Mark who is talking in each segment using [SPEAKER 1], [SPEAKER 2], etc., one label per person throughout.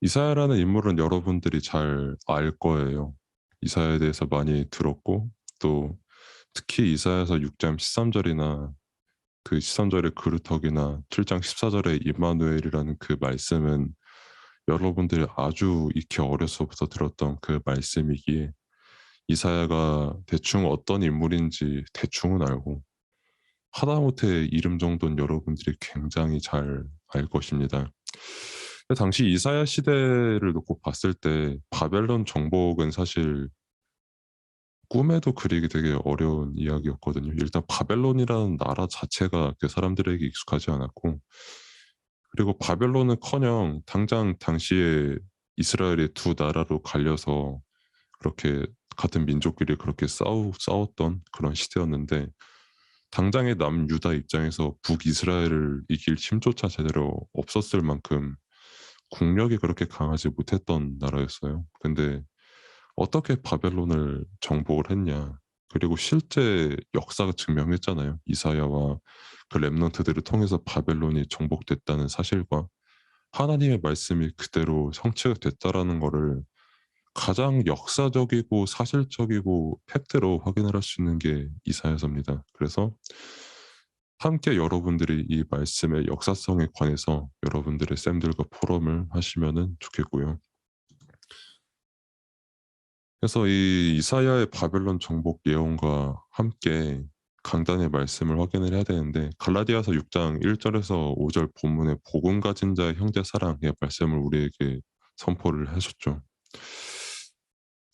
[SPEAKER 1] 이사야라는 인물은 여러분들이 잘 알 거예요. 이사야에 대해서 많이 들었고 또 특히 이사야서 6장 13절이나 그 13절의 그루터기나 7장 14절의 임마누엘이라는 그 말씀은 여러분들이 아주 익히 어려서부터 들었던 그 말씀이기에 이사야가 대충 어떤 인물인지 대충은 알고 하다못해 이름 정도는 여러분들이 굉장히 잘 알 것입니다. 당시 이사야 시대를 놓고 봤을 때 바벨론 정복은 사실 꿈에도 그리기 되게 어려운 이야기였거든요. 일단 바벨론이라는 나라 자체가 그 사람들에게 익숙하지 않았고, 그리고 바벨론은커녕 당장 당시에 이스라엘이 두 나라로 갈려서 그렇게 같은 민족끼리 그렇게 싸웠던 그런 시대였는데, 당장의 남유다 입장에서 북이스라엘을 이길 힘조차 제대로 없었을 만큼 국력이 그렇게 강하지 못했던 나라였어요. 근데 어떻게 바벨론을 정복을 했냐. 그리고 실제 역사가 증명했잖아요. 이사야와 그 렘넌트들을 통해서 바벨론이 정복됐다는 사실과 하나님의 말씀이 그대로 성취가 됐다라는 거를 가장 역사적이고 사실적이고 팩트로 확인을 할 수 있는 게 이사야서입니다. 그래서 함께 여러분들이 이 말씀의 역사성에 관해서 여러분들의 쌤들과 포럼을 하시면은 좋겠고요. 그래서 이 이사야의 바벨론 정복 예언과 함께 강단의 말씀을 확인을 해야 되는데 갈라디아서 6장 1절에서 5절 본문의 복음 가진 자의 형제 사랑의 말씀을 우리에게 선포를 하셨죠.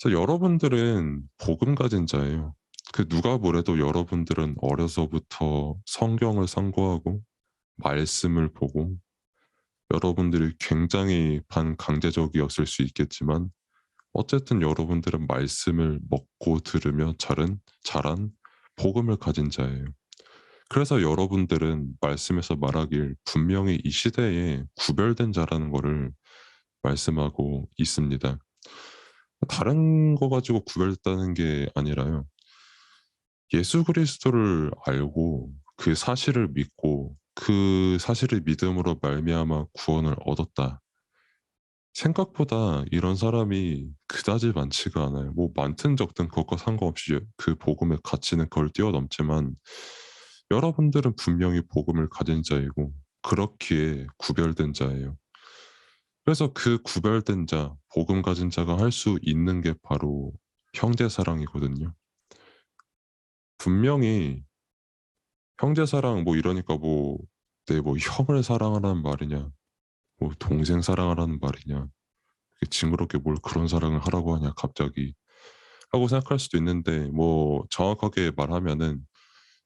[SPEAKER 1] 그래서 여러분들은 복음 가진 자예요. 그 누가 뭐래도 여러분들은 어려서부터 성경을 상고하고 말씀을 보고 여러분들이 굉장히 반강제적이었을 수 있겠지만 어쨌든 여러분들은 말씀을 먹고 들으며 자란 복음을 가진 자예요. 그래서 여러분들은 말씀에서 말하길 분명히 이 시대에 구별된 자라는 것을 말씀하고 있습니다. 다른 거 가지고 구별됐다는 게 아니라요. 예수 그리스도를 알고 그 사실을 믿고 그 사실을 믿음으로 말미암아 구원을 얻었다. 생각보다 이런 사람이 그다지 많지가 않아요. 뭐 많든 적든 그것과 상관없이 그 복음의 가치는 그걸 뛰어넘지만 여러분들은 분명히 복음을 가진 자이고 그렇기에 구별된 자예요. 그래서 그 구별된 자, 복음 가진 자가 할 수 있는 게 바로 형제 사랑이거든요. 분명히 형제 사랑 뭐 이러니까 뭐 내 뭐 형을 사랑하라는 말이냐, 뭐 동생 사랑하라는 말이냐, 징그럽게 뭘 그런 사랑을 하라고 하냐 갑자기 하고 생각할 수도 있는데 뭐 정확하게 말하면은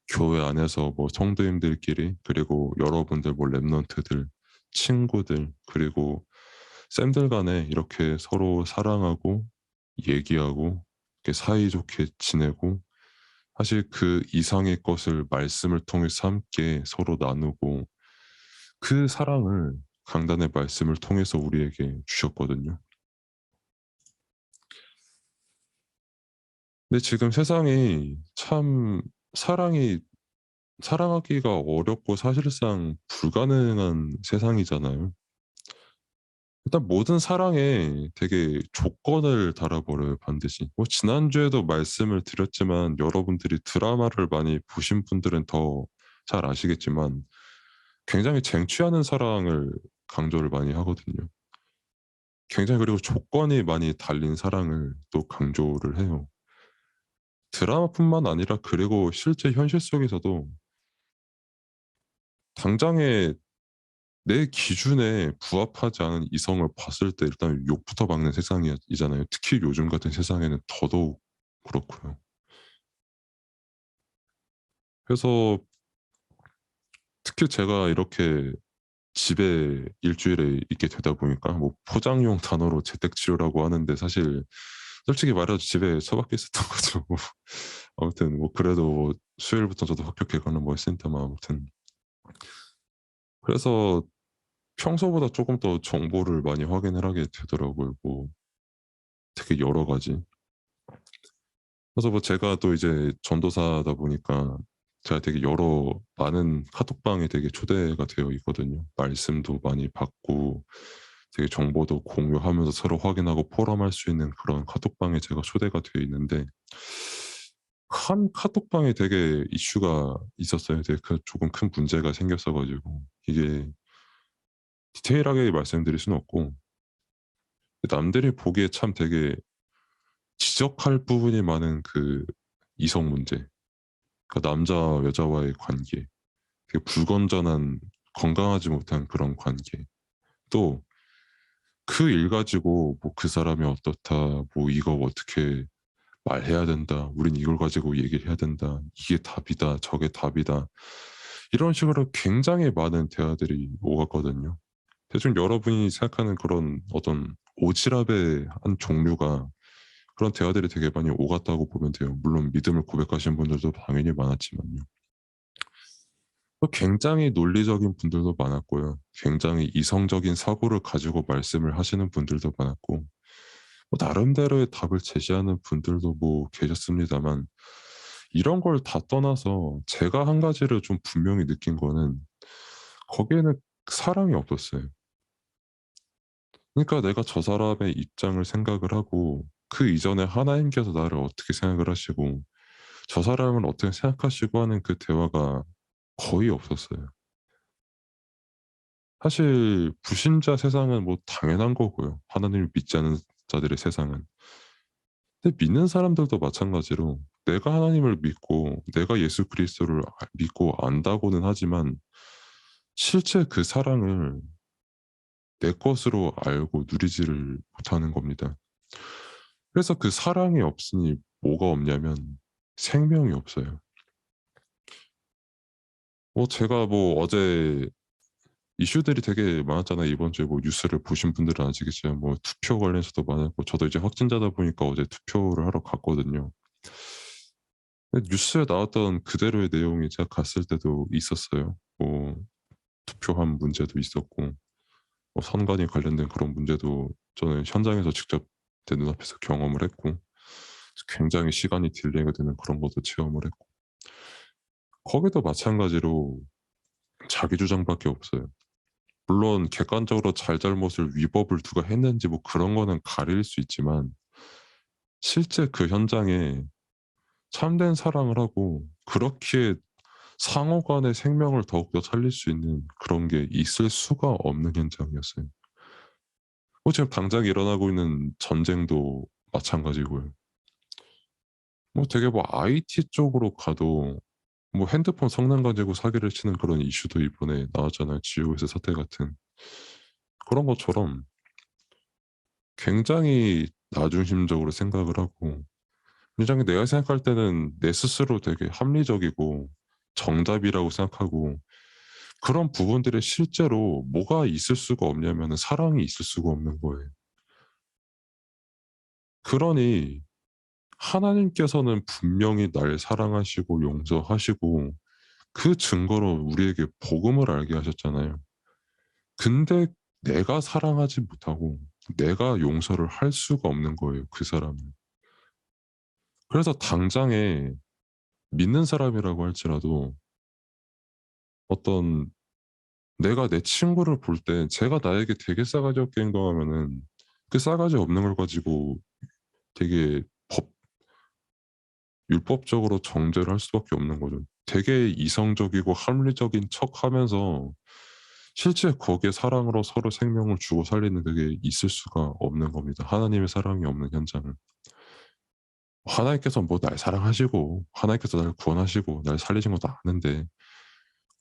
[SPEAKER 1] 교회 안에서 뭐 성도님들끼리 그리고 여러분들 뭐 랩런트들 친구들 그리고 쌤들 간에 이렇게 서로 사랑하고 얘기하고 이렇게 사이좋게 지내고 사실 그 이상의 것을 말씀을 통해서 함께 서로 나누고 그 사랑을 강단의 말씀을 통해서 우리에게 주셨거든요. 근데 지금 세상이 참 사랑이 사랑하기가 어렵고 사실상 불가능한 세상이잖아요. 일단 모든 사랑에 되게 조건을 달아버려요, 반드시. 뭐 지난주에도 말씀을 드렸지만 여러분들이 드라마를 많이 보신 분들은 더 잘 아시겠지만 굉장히 쟁취하는 사랑을 강조를 많이 하거든요. 굉장히 그리고 조건이 많이 달린 사랑을 또 강조를 해요. 드라마뿐만 아니라 그리고 실제 현실 속에서도 당장에 내 기준에 부합하지 않은 이성을 봤을 때 일단 욕부터 막는 세상이잖아요. 특히 요즘 같은 세상에는 더더욱 그렇고요. 그래서 특히 제가 이렇게 집에 일주일에 있게 되다 보니까 뭐 포장용 단어로 재택치료라고 하는데 사실 솔직히 말해서 집에 처박혀 있었던 거죠. 아무튼 뭐 그래도 수요일부터 저도 합격해 가는 뭐 했으니까만 아무튼 그래서 평소보다 조금 더 정보를 많이 확인을 하게 되더라고요. 뭐 되게 여러 가지. 그래서 뭐 제가 또 이제 전도사다 보니까 제가 되게 여러 많은 카톡방에 되게 초대가 되어 있거든요. 말씀도 많이 받고 되게 정보도 공유하면서 서로 확인하고 포럼할 수 있는 그런 카톡방에 제가 초대가 되어 있는데 한 카톡방에 되게 이슈가 있었어요. 되게 조금 큰 문제가 생겼어 가지고 이게 디테일하게 말씀드릴 수는 없고 남들이 보기에 참 되게 지적할 부분이 많은 그 이성 문제. 그러니까 남자 여자와의 관계. 되게 불건전한 건강하지 못한 그런 관계. 또 그 일 가지고 뭐 "그 사람이 어떻다. 뭐 이거 어떻게 말해야 된다. 우린 이걸 가지고 얘기를 해야 된다. 이게 답이다. 저게 답이다." 이런 식으로 굉장히 많은 대화들이 오갔거든요. 대충 여러분이 생각하는 그런 어떤 오지랖의 한 종류가 그런 대화들이 되게 많이 오갔다고 보면 돼요. 물론 믿음을 고백하신 분들도 당연히 많았지만요. 또 굉장히 논리적인 분들도 많았고요. 굉장히 이성적인 사고를 가지고 말씀을 하시는 분들도 많았고 뭐 나름대로의 답을 제시하는 분들도 뭐 계셨습니다만 이런 걸 다 떠나서 제가 한 가지를 좀 분명히 느낀 거는 거기에는 사랑이 없었어요. 그러니까 내가 저 사람의 입장을 생각을 하고 그 이전에 하나님께서 나를 어떻게 생각을 하시고 저 사람을 어떻게 생각하시고 하는 그 대화가 거의 없었어요. 사실 불신자 세상은 뭐 당연한 거고요. 하나님을 믿지 않는 자들의 세상은. 근데 믿는 사람들도 마찬가지로 내가 하나님을 믿고 내가 예수 그리스도를 믿고 안다고는 하지만 실제 그 사랑을 내 것으로 알고 누리지를 못하는 겁니다. 그래서 그 사랑이 없으니 뭐가 없냐면 생명이 없어요. 뭐 제가 뭐 어제 이슈들이 되게 많았잖아요. 이번 주에 뭐 뉴스를 보신 분들은 아시겠지만 뭐 투표 관련해서도 많았고 저도 이제 확진자다 보니까 어제 투표를 하러 갔거든요. 근데 뉴스에 나왔던 그대로의 내용이 제가 갔을 때도 있었어요. 뭐 투표함 문제도 있었고 뭐 선관위 관련된 그런 문제도 저는 현장에서 직접 제 눈앞에서 경험을 했고 굉장히 시간이 딜레이가 되는 그런 것도 체험을 했고 거기도 마찬가지로 자기 주장밖에 없어요. 물론 객관적으로 잘잘못을 위법을 누가 했는지 뭐 그런 거는 가릴 수 있지만 실제 그 현장에 참된 사랑을 하고 그렇기에 상호 간의 생명을 더욱더 살릴 수 있는 그런 게 있을 수가 없는 현장이었어요. 뭐 지금 당장 일어나고 있는 전쟁도 마찬가지고요. 뭐 되게 뭐 IT 쪽으로 가도 뭐 핸드폰 성능 가지고 사기를 치는 그런 이슈도 이번에 나왔잖아요. 지오에스 사태 같은. 그런 것처럼 굉장히 나중심적으로 생각을 하고 굉장히 내가 생각할 때는 내 스스로 되게 합리적이고 정답이라고 생각하고 그런 부분들에 실제로 뭐가 있을 수가 없냐면은 사랑이 있을 수가 없는 거예요. 그러니 하나님께서는 분명히 날 사랑하시고 용서하시고 그 증거로 우리에게 복음을 알게 하셨잖아요. 근데 내가 사랑하지 못하고 내가 용서를 할 수가 없는 거예요, 그 사람을. 그래서 당장에 믿는 사람이라고 할지라도 어떤 내가 내 친구를 볼 때 제가 나에게 되게 싸가지 없게 행동하면은 그 싸가지 없는 걸 가지고 되게 율법적으로 정죄를 할 수밖에 없는 거죠. 되게 이성적이고 합리적인 척하면서 실제 거기에 사랑으로 서로 생명을 주고 살리는 그게 있을 수가 없는 겁니다. 하나님의 사랑이 없는 현장은. 하나님께서 뭐 날 사랑하시고 하나님께서 날 구원하시고 날 살리신 것도 아는데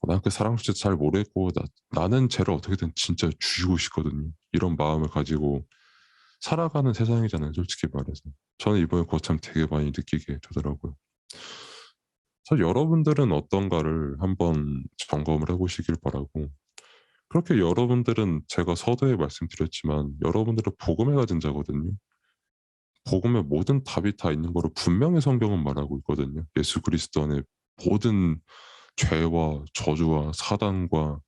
[SPEAKER 1] 난 그 사랑 주제도 잘 모르겠고 나는 쟤를 어떻게든 진짜 죽이고 싶거든요. 이런 마음을 가지고 살아가는 세상이잖아요, 솔직히 말해서. 저는 이번에 그거 참 되게 많이 느끼게 되더라고요. 그래서 여러분들은 어떤가를 한번 점검을 해 보시길 바라고 그렇게 여러분들은 제가 서두에 말씀드렸지만 여러분들은 복음에 가진 자거든요. 복음에 모든 답이 다 있는 거로 분명히 성경은 말하고 있거든요. 예수 그리스도 안에 모든 죄와 저주와 사단과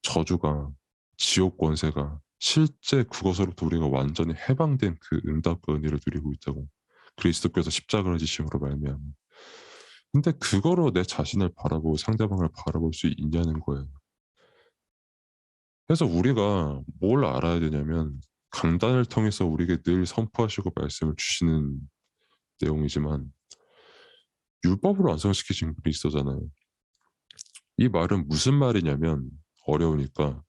[SPEAKER 1] 저주가 지옥 권세가 실제 그것으로부터 우리가 완전히 해방된 그 응답과 은혜를 누리고 있다고. 그리스도께서 십자가를 지심으로 말미암아. 근데 그거로 내 자신을 바라보고 상대방을 바라볼 수 있냐는 거예요. 그래서 우리가 뭘 알아야 되냐면 강단을 통해서 우리에게 늘 선포하시고 말씀을 주시는 내용이지만 율법으로 완성시키신 그리스도잖아요. 이 말은 무슨 말이냐면 어려우니까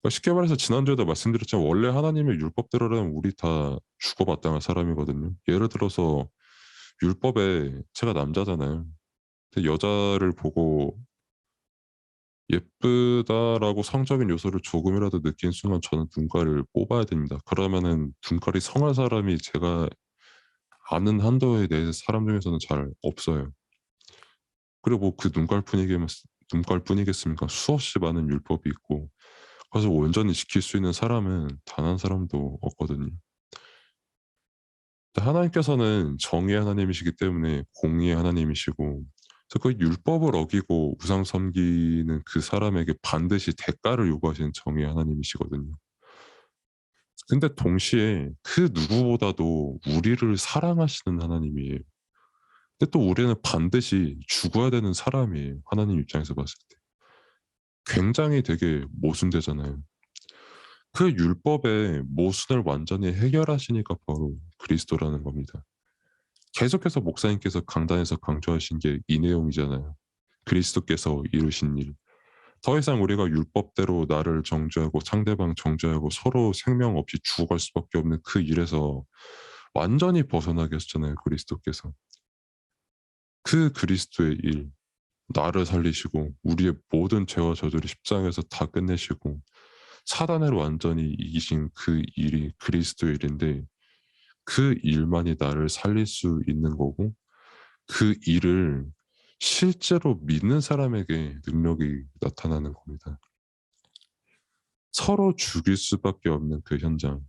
[SPEAKER 1] 쉽게 말해서 지난주에도 말씀드렸지만 원래 하나님의 율법대로라면 우리 다 죽어마땅한 사람이거든요. 예를 들어서 율법에 제가 남자잖아요. 근데 여자를 보고 예쁘다라고 성적인 요소를 조금이라도 느낀 순간 저는 눈깔을 뽑아야 됩니다. 그러면은 눈깔이 성할 사람이 제가 아는 한도에 내 사람 중에서는 잘 없어요. 그리고 뭐 그 눈깔뿐이겠습니까? 수없이 많은 율법이 있고 그래서 온전히 지킬 수 있는 사람은 단 한 사람도 없거든요. 하나님께서는 정의의 하나님이시기 때문에 공의의 하나님이시고 그래서 그 율법을 어기고 우상 섬기는 그 사람에게 반드시 대가를 요구하시는 정의의 하나님이시거든요. 근데 동시에 그 누구보다도 우리를 사랑하시는 하나님이에요. 근데 또 우리는 반드시 죽어야 되는 사람이에요. 하나님 입장에서 봤을 때. 굉장히 되게 모순되잖아요. 그 율법의 모순을 완전히 해결하시니까 바로 그리스도라는 겁니다. 계속해서 목사님께서 강단에서 강조하신 게 이 내용이잖아요. 그리스도께서 이루신 일. 더 이상 우리가 율법대로 나를 정죄하고 상대방 정죄하고 서로 생명 없이 죽어갈 수밖에 없는 그 일에서 완전히 벗어나게 하셨잖아요. 그리스도께서. 그 그리스도의 일, 나를 살리시고 우리의 모든 죄와 저주를 십자가에서 다 끝내시고 사단을 완전히 이기신 그 일이 그리스도의 일인데 그 일만이 나를 살릴 수 있는 거고 그 일을 실제로 믿는 사람에게 능력이 나타나는 겁니다. 서로 죽일 수밖에 없는 그 현장.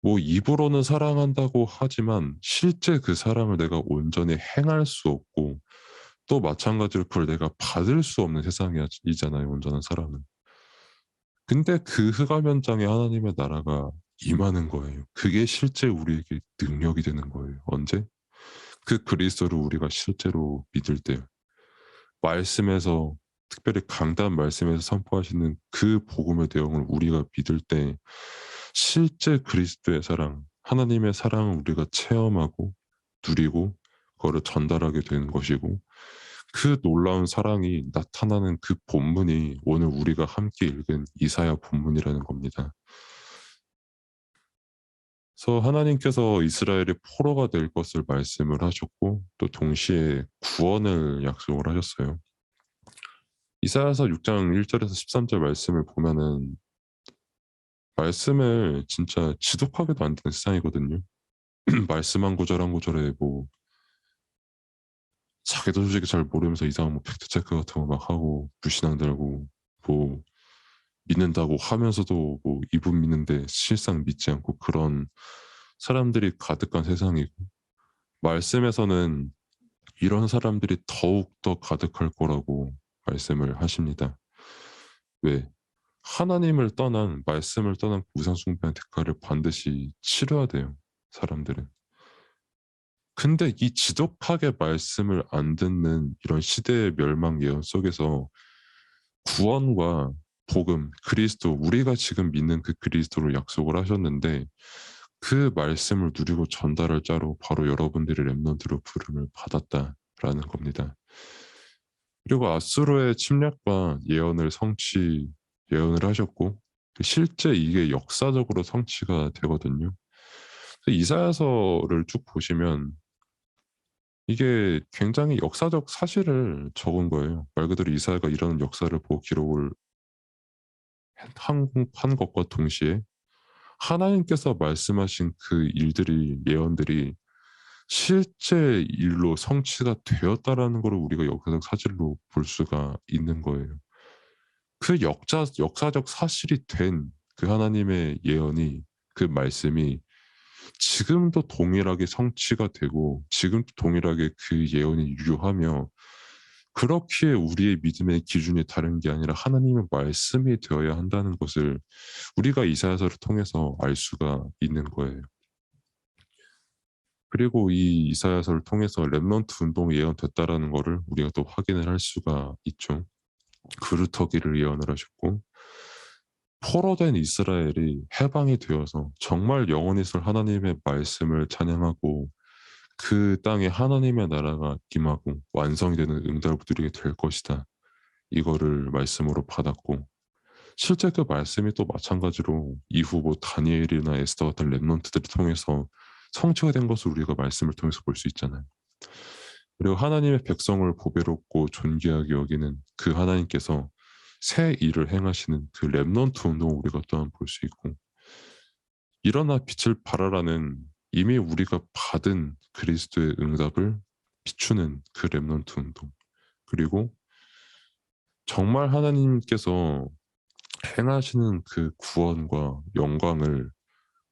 [SPEAKER 1] 뭐 입으로는 사랑한다고 하지만 실제 그 사랑을 내가 온전히 행할 수 없고 또 마찬가지로 그걸 내가 받을 수 없는 세상이잖아요. 온전한 사랑은. 근데 그 흑암 현장에 하나님의 나라가 임하는 거예요. 그게 실제 우리에게 능력이 되는 거예요. 언제? 그 그리스도를 우리가 실제로 믿을 때 말씀에서 특별히 강단 말씀에서 선포하시는 그 복음의 내용을 우리가 믿을 때 실제 그리스도의 사랑, 하나님의 사랑을 우리가 체험하고 누리고 그거를 전달하게 되는 것이고 그 놀라운 사랑이 나타나는 그 본문이 오늘 우리가 함께 읽은 이사야 본문이라는 겁니다. 그래서 하나님께서 이스라엘의 포로가 될 것을 말씀을 하셨고 또 동시에 구원을 약속을 하셨어요. 이사야서 6장 1절에서 13절 말씀을 보면은 말씀을 진짜 지독하게도 안 듣는 세상이거든요. 말씀 한 구절 한 구절에 뭐 자기도 솔직히 잘 모르면서 이상한 뭐 팩트 체크 같은 거 막 하고 불신앙 들고 뭐 믿는다고 하면서도 뭐 이분 믿는데 실상 믿지 않고 그런 사람들이 가득한 세상이고 말씀에서는 이런 사람들이 더욱 더 가득할 거라고 말씀을 하십니다. 왜? 하나님을 떠난 말씀을 떠난 우상 숭배의 대가를 반드시 치러야 돼요. 사람들은. 근데 이 지독하게 말씀을 안 듣는 이런 시대의 멸망 예언 속에서 구원과 복음, 그리스도, 우리가 지금 믿는 그 그리스도를 약속을 하셨는데 그 말씀을 누리고 전달할 자로 바로 여러분들이 렘넌트로 부름을 받았다라는 겁니다. 그리고 아수르의 침략과 예언을 하셨고 실제 이게 역사적으로 성취가 되거든요. 이사야서를 쭉 보시면 이게 굉장히 역사적 사실을 적은 거예요. 말 그대로 이사야가 이런 역사를 보고 기록을 한 것과 동시에 하나님께서 말씀하신 그 일들이 예언들이 실제 일로 성취가 되었다라는 걸 우리가 역사적 사실로 볼 수가 있는 거예요. 그 역사적 사실이 된 그 하나님의 예언이 그 말씀이 지금도 동일하게 성취가 되고 지금도 동일하게 그 예언이 유효하며 그렇기에 우리의 믿음의 기준이 다른 게 아니라 하나님의 말씀이 되어야 한다는 것을 우리가 이사야서를 통해서 알 수가 있는 거예요. 그리고 이 이사야서를 통해서 렘넌트 운동이 예언됐다라는 거를 우리가 또 확인을 할 수가 있죠. 그루터기를 예언을 하셨고 포로된 이스라엘이 해방이 되어서 정말 영원히 있을 하나님의 말씀을 찬양하고 그 땅에 하나님의 나라가 임하고 완성이 되는 응답을 누리게 될 것이다. 이거를 말씀으로 받았고 실제 그 말씀이 또 마찬가지로 이후 뭐 다니엘이나 에스더 같은 렘넌트들을 통해서 성취가 된 것을 우리가 말씀을 통해서 볼 수 있잖아요. 그리고 하나님의 백성을 보배롭고 존귀하게 여기는 그 하나님께서 새 일을 행하시는 그 렘넌트 운동을 우리가 또한 볼 수 있고 일어나 빛을 발하라는 이미 우리가 받은 그리스도의 응답을 비추는 그 렘넌트 운동 그리고 정말 하나님께서 행하시는 그 구원과 영광을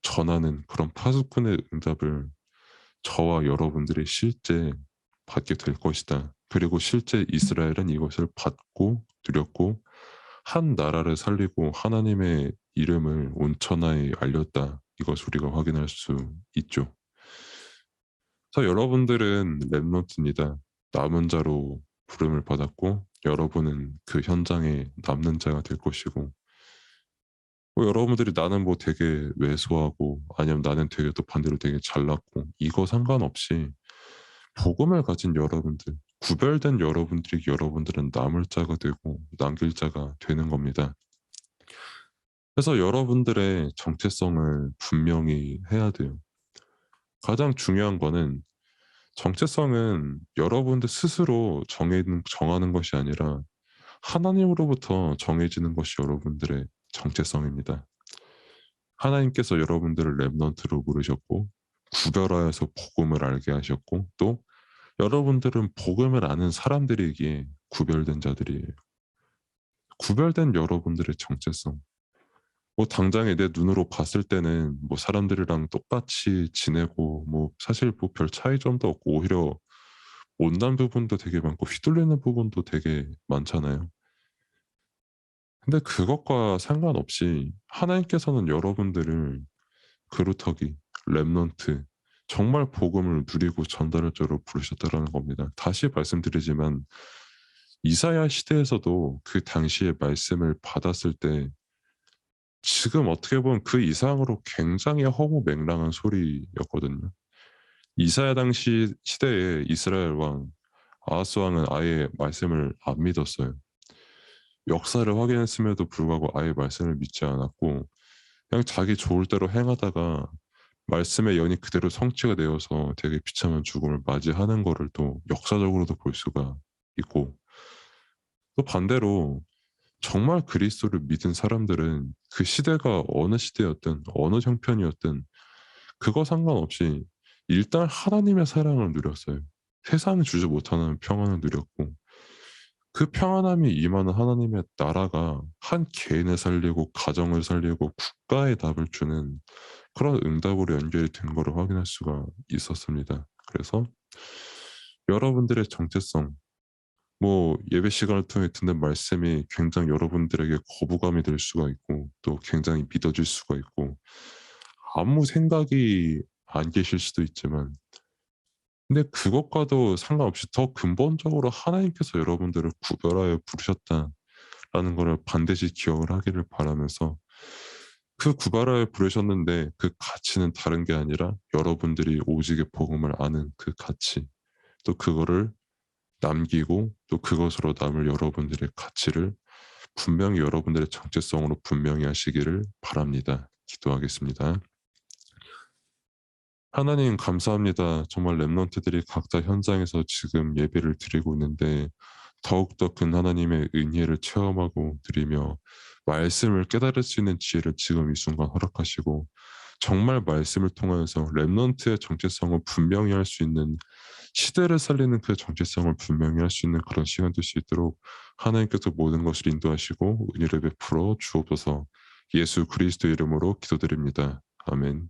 [SPEAKER 1] 전하는 그런 파수꾼의 응답을 저와 여러분들이 실제 받게 될 것이다. 그리고 실제 이스라엘은 이것을 받고 누렸고 한 나라를 살리고 하나님의 이름을 온 천하에 알렸다. 이것을 우리가 확인할 수 있죠. 그래서 여러분들은 렘넌트입니다. 남은 자로 부름을 받았고 여러분은 그 현장에 남는 자가 될 것이고 뭐 여러분들이 나는 뭐 되게 왜소하고 아니면 나는 되게 또 반대로 되게 잘났고 이거 상관없이 복음을 가진 여러분들, 구별된 여러분들이 여러분들은 남을 자가 되고 남길 자가 되는 겁니다. 그래서 여러분들의 정체성을 분명히 해야 돼요. 가장 중요한 거는 정체성은 여러분들 스스로 정하는 것이 아니라 하나님으로부터 정해지는 것이 여러분들의 정체성입니다. 하나님께서 여러분들을 렘넌트로 부르셨고 구별하여서 복음을 알게 하셨고 또 여러분들은 복음을 아는 사람들이기에 구별된 자들이에요. 구별된 여러분들의 정체성. 뭐 당장에 내 눈으로 봤을 때는 뭐 사람들이랑 똑같이 지내고 뭐 사실 뭐 별 차이점도 없고 오히려 못난 부분도 되게 많고 휘둘리는 부분도 되게 많잖아요. 근데 그것과 상관없이 하나님께서는 여러분들을 그루터기, 렘넌트, 정말 복음을 누리고 전달할 자로 부르셨다라는 겁니다. 다시 말씀드리지만 이사야 시대에서도 그 당시의 말씀을 받았을 때 지금 어떻게 보면 그 이상으로 굉장히 허무맹랑한 소리였거든요. 이사야 당시 시대에 이스라엘 왕 아하스 왕은 아예 말씀을 안 믿었어요. 역사를 확인했음에도 불구하고 아예 말씀을 믿지 않았고 그냥 자기 좋을 대로 행하다가 말씀의 연이 그대로 성취가 되어서 되게 비참한 죽음을 맞이하는 거를 또 역사적으로도 볼 수가 있고 또 반대로 정말 그리스도를 믿은 사람들은 그 시대가 어느 시대였든 어느 형편이었든 그거 상관없이 일단 하나님의 사랑을 누렸어요. 세상이 주지 못하는 평안을 누렸고 그 평안함이 임하는 하나님의 나라가 한 개인을 살리고 가정을 살리고 국가의 답을 주는 그런 응답으로 연결이 된 거를 확인할 수가 있었습니다. 그래서 여러분들의 정체성, 뭐 예배 시간을 통해 듣는 말씀이 굉장히 여러분들에게 거부감이 될 수가 있고 또 굉장히 믿어질 수가 있고 아무 생각이 안 계실 수도 있지만 근데 그것과도 상관없이 더 근본적으로 하나님께서 여러분들을 구별하여 부르셨다라는 것을 반드시 기억을 하기를 바라면서 그 구별하여 부르셨는데 그 가치는 다른 게 아니라 여러분들이 오직의 복음을 아는 그 가치 또 그거를 남기고 또 그것으로 남을 여러분들의 가치를 분명히 여러분들의 정체성으로 분명히 하시기를 바랍니다. 기도하겠습니다. 하나님 감사합니다. 정말 렘넌트들이 각자 현장에서 지금 예배를 드리고 있는데 더욱더 큰 하나님의 은혜를 체험하고 드리며 말씀을 깨달을 수 있는 지혜를 지금 이 순간 허락하시고 정말 말씀을 통하여서 렘넌트의 정체성을 분명히 할 수 있는 시대를 살리는 그 정체성을 분명히 할 수 있는 그런 시간 될 수 있도록 하나님께서 모든 것을 인도하시고 은혜를 베풀어 주옵소서 예수 그리스도 이름으로 기도드립니다. 아멘.